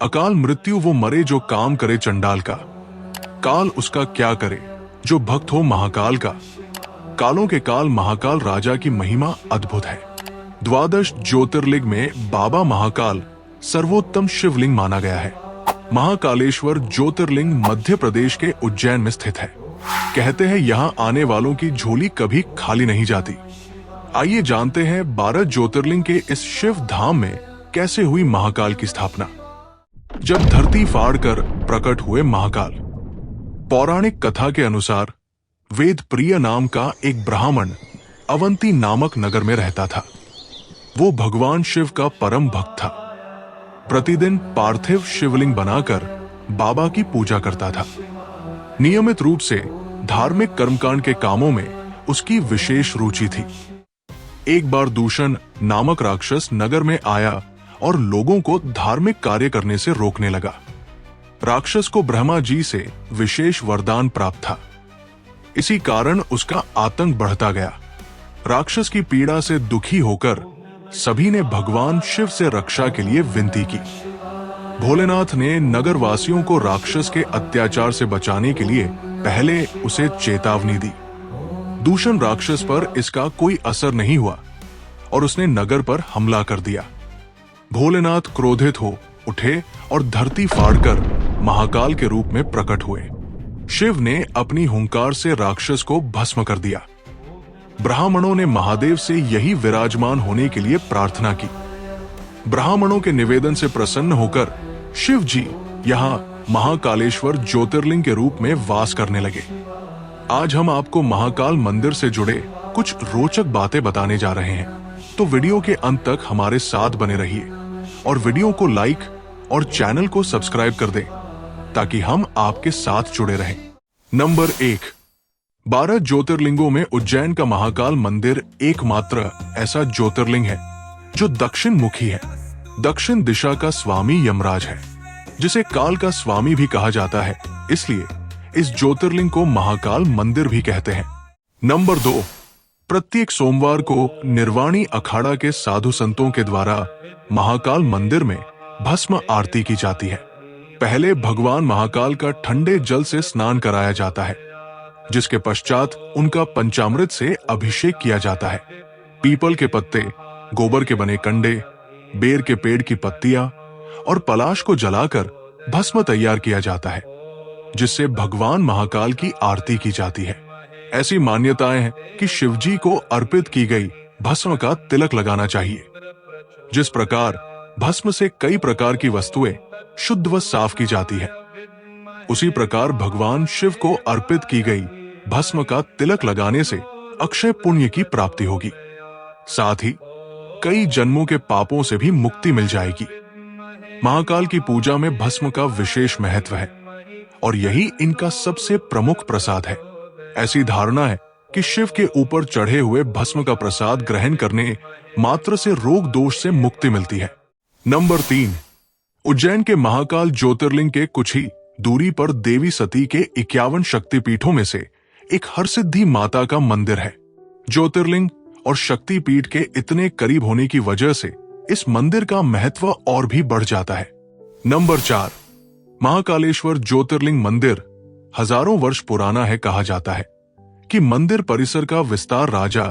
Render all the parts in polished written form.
अकाल मृत्यु वो मरे जो काम करे चंडाल का, काल उसका क्या करे जो भक्त हो महाकाल का। कालों के काल महाकाल राजा की महिमा अद्भुत है। द्वादश ज्योतिर्लिंग में बाबा महाकाल सर्वोत्तम शिवलिंग माना गया है। महाकालेश्वर ज्योतिर्लिंग मध्य प्रदेश के उज्जैन में स्थित है। कहते हैं यहाँ आने वालों की झोली कभी खाली नहीं जाती। आइए जानते हैं 12 ज्योतिर्लिंग के इस शिव धाम में कैसे हुई महाकाल की स्थापना। जब धरती फाड़कर प्रकट हुए महाकाल। पौराणिक कथा के अनुसार वेद प्रिय नाम का एक ब्राह्मण अवंती नामक नगर में रहता था। वो भगवान शिव का परम भक्त था। प्रतिदिन पार्थिव शिवलिंग बनाकर बाबा की पूजा करता था। नियमित रूप से धार्मिक कर्मकांड के कामों में उसकी विशेष रुचि थी। एक बार दूषण नामक राक्षस नगर में आया और लोगों को धार्मिक कार्य करने से रोकने लगा। राक्षस को ब्रह्मा जी से विशेष वरदान प्राप्त था। इसी कारण उसका आतंक बढ़ता गया। राक्षस की पीड़ा से दुखी होकर सभी ने भगवान शिव से रक्षा के लिए विनती की। भोलेनाथ ने नगर वासियों को राक्षस के अत्याचार से बचाने के लिए पहले उसे चेतावनी दी। दूषण राक्षस पर इसका कोई असर नहीं हुआ और उसने नगर पर हमला कर दिया। भोलेनाथ क्रोधित हो उठे और धरती फाड़कर महाकाल के रूप में प्रकट हुए। शिव ने अपनी हुंकार से राक्षस को भस्म कर दिया। ब्राह्मणों ने महादेव से यही विराजमान होने के लिए प्रार्थना की। ब्राह्मणों के निवेदन से प्रसन्न होकर शिव जी यहाँ महाकालेश्वर ज्योतिर्लिंग के रूप में वास करने लगे। आज हम आपको महाकाल मंदिर से जुड़े कुछ रोचक बातें बताने जा रहे हैं, तो वीडियो के अंत तक हमारे साथ बने रहिए और वीडियो को लाइक और चैनल को सब्सक्राइब कर दें ताकि हम आपके साथ जुड़े रहें। नंबर 1, 12 ज्योतिर्लिंगों में उज्जैन का महाकाल मंदिर एकमात्र ऐसा ज्योतिर्लिंग है जो दक्षिण मुखी है। दक्षिण दिशा का स्वामी यमराज है, जिसे काल का स्वामी भी कहा जाता है, इसलिए इस ज्योतिर्लिंग को महाकाल मंदिर भी कहते हैं। नंबर 2, प्रत्येक सोमवार को निर्वाणी अखाड़ा के साधु संतों के द्वारा महाकाल मंदिर में भस्म आरती की जाती है। पहले भगवान महाकाल का ठंडे जल से स्नान कराया जाता है, जिसके पश्चात उनका पंचामृत से अभिषेक किया जाता है। पीपल के पत्ते, गोबर के बने कंडे, बेर के पेड़ की पत्तियां और पलाश को जलाकर भस्म तैयार किया जाता है, जिससे भगवान महाकाल की आरती की जाती है। ऐसी मान्यताएं हैं कि शिवजी को अर्पित की गई भस्म का तिलक लगाना चाहिए। जिस प्रकार भस्म से कई प्रकार की वस्तुएं शुद्ध व साफ की जाती है, उसी प्रकार भगवान शिव को अर्पित की गई भस्म का तिलक लगाने से अक्षय पुण्य की प्राप्ति होगी। साथ ही कई जन्मों के पापों से भी मुक्ति मिल जाएगी। महाकाल की पूजा में भस्म का विशेष महत्व है और यही इनका सबसे प्रमुख प्रसाद है। ऐसी धारणा है कि शिव के ऊपर चढ़े हुए भस्म का प्रसाद ग्रहण करने मात्र से रोग दोष से मुक्ति मिलती है। नंबर 3, उज्जैन के महाकाल ज्योतिर्लिंग के कुछ ही दूरी पर देवी सती के 51 शक्तिपीठों में से एक हरसिद्धि माता का मंदिर है। ज्योतिर्लिंग और शक्तिपीठ के इतने करीब होने की वजह से इस मंदिर का महत्व और भी बढ़ जाता है। नंबर 4, महाकालेश्वर ज्योतिर्लिंग मंदिर हजारों वर्ष पुराना है। कहा जाता है कि मंदिर परिसर का विस्तार राजा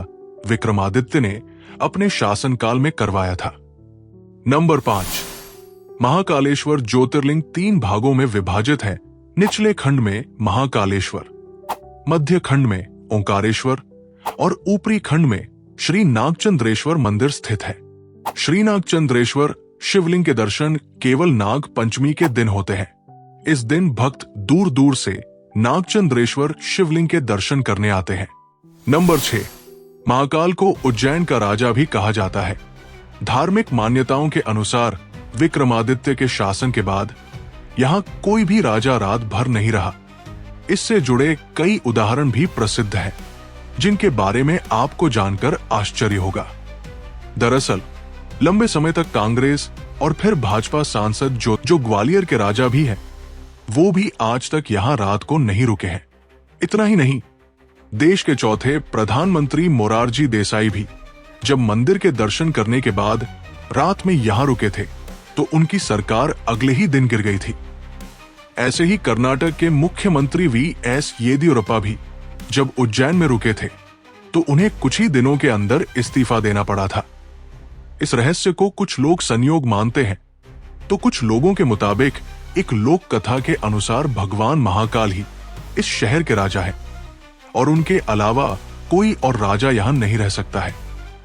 विक्रमादित्य ने अपने शासनकाल में करवाया था। नंबर 5, महाकालेश्वर ज्योतिर्लिंग 3 भागों में विभाजित है। निचले खंड में महाकालेश्वर, मध्य खंड में ओंकारेश्वर और ऊपरी खंड में श्री नागचंद्रेश्वर मंदिर स्थित है। श्री नागचंद्रेश्वर शिवलिंग के दर्शन केवल नाग पंचमी के दिन होते हैं। इस दिन भक्त दूर दूर से नागचंद्रेश्वर शिवलिंग के दर्शन करने आते हैं। नंबर 6, महाकाल को उज्जैन का राजा भी कहा जाता है। धार्मिक मान्यताओं के अनुसार विक्रमादित्य के शासन के बाद यहाँ कोई भी राजा रात भर नहीं रहा। इससे जुड़े कई उदाहरण भी प्रसिद्ध हैं, जिनके बारे में आपको जानकर आश्चर्य होगा। दरअसल लंबे समय तक कांग्रेस और फिर भाजपा सांसद जो ग्वालियर के राजा भी हैं, वो भी आज तक यहाँ रात को नहीं रुके हैं। इतना ही नहीं, देश के चौथे प्रधानमंत्री मोरारजी देसाई भी जब मंदिर के दर्शन करने के बाद रात में यहाँ रुके थे, तो उनकी सरकार अगले ही दिन गिर गई थी। ऐसे ही कर्नाटक के मुख्यमंत्री वी.एस. येदियुरप्पा भी जब उज्जैन में रुके थे तो उन्हें कुछ ही दिनों के अंदर इस्तीफा देना पड़ा था। इस रहस्य को कुछ लोग संयोग मानते हैं तो कुछ लोगों के मुताबिक एक लोक कथा के अनुसार भगवान महाकाल ही इस शहर के राजा हैं और उनके अलावा कोई और राजा यहां नहीं रह सकता है।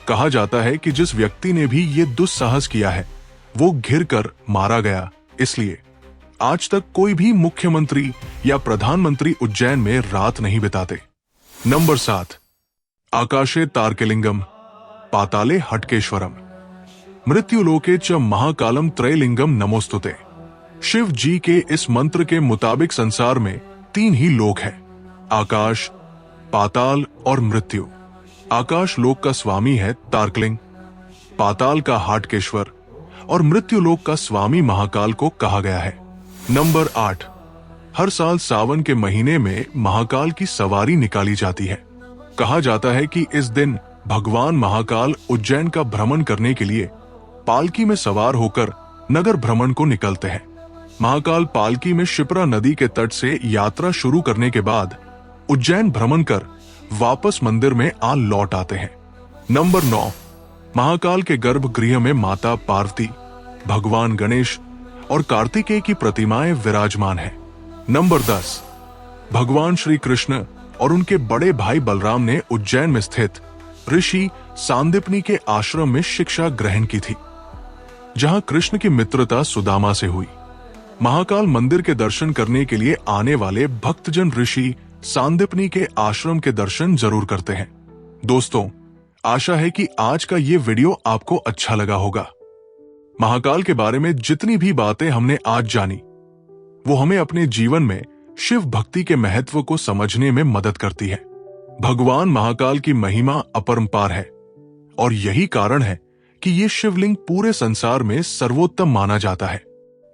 कहा जाता है कि जिस व्यक्ति ने भी ये दुस्साहस किया है वो घिर कर मारा गया, इसलिए आज तक कोई भी मुख्यमंत्री या प्रधानमंत्री उज्जैन में रात नहीं बिताते। नंबर 7, आकाशे तारकेलिंगम पाताले हटकेश्वरम मृत्युलोके च महाकालम त्रैलिंगम नमोस्तुते। शिव जी के इस मंत्र के मुताबिक संसार में 3 ही लोक हैं, आकाश, पाताल और मृत्यु। आकाश लोक का स्वामी है तारकलिंग, पाताल का हाटकेश्वर और मृत्यु लोक का स्वामी महाकाल को कहा गया है। नंबर 8, हर साल सावन के महीने में महाकाल की सवारी निकाली जाती है। कहा जाता है कि इस दिन भगवान महाकाल उज्जैन का भ्रमण करने के लिए पालकी में सवार होकर नगर भ्रमण को निकलते हैं। महाकाल पालकी में शिप्रा नदी के तट से यात्रा शुरू करने के बाद उज्जैन भ्रमण कर वापस मंदिर में आ लौट आते हैं। नंबर 9, महाकाल के गर्भगृह में माता पार्वती, भगवान गणेश और कार्तिकेय की प्रतिमाएं विराजमान हैं। नंबर 10, भगवान श्री कृष्ण और उनके बड़े भाई बलराम ने उज्जैन में स्थित ऋषि सांदीपनि के आश्रम में शिक्षा ग्रहण की थी, जहां कृष्ण की मित्रता सुदामा से हुई। महाकाल मंदिर के दर्शन करने के लिए आने वाले भक्तजन ऋषि सांदीपनि के आश्रम के दर्शन जरूर करते हैं। दोस्तों, आशा है कि आज का ये वीडियो आपको अच्छा लगा होगा। महाकाल के बारे में जितनी भी बातें हमने आज जानी वो हमें अपने जीवन में शिव भक्ति के महत्व को समझने में मदद करती है। भगवान महाकाल की महिमा अपरंपार है और यही कारण है कि ये शिवलिंग पूरे संसार में सर्वोत्तम माना जाता है।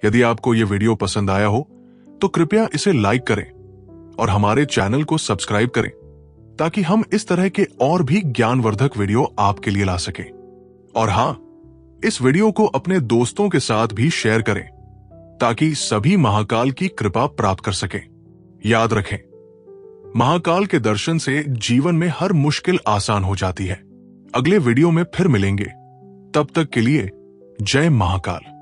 यदि आपको ये वीडियो पसंद आया हो तो कृपया इसे लाइक करें और हमारे चैनल को सब्सक्राइब करें ताकि हम इस तरह के और भी ज्ञानवर्धक वीडियो आपके लिए ला सकें। और हाँ, इस वीडियो को अपने दोस्तों के साथ भी शेयर करें ताकि सभी महाकाल की कृपा प्राप्त कर सकें। याद रखें, महाकाल के दर्शन से जीवन में हर मुश्किल आसान हो जाती है। अगले वीडियो में फिर मिलेंगे, तब तक के लिए जय महाकाल।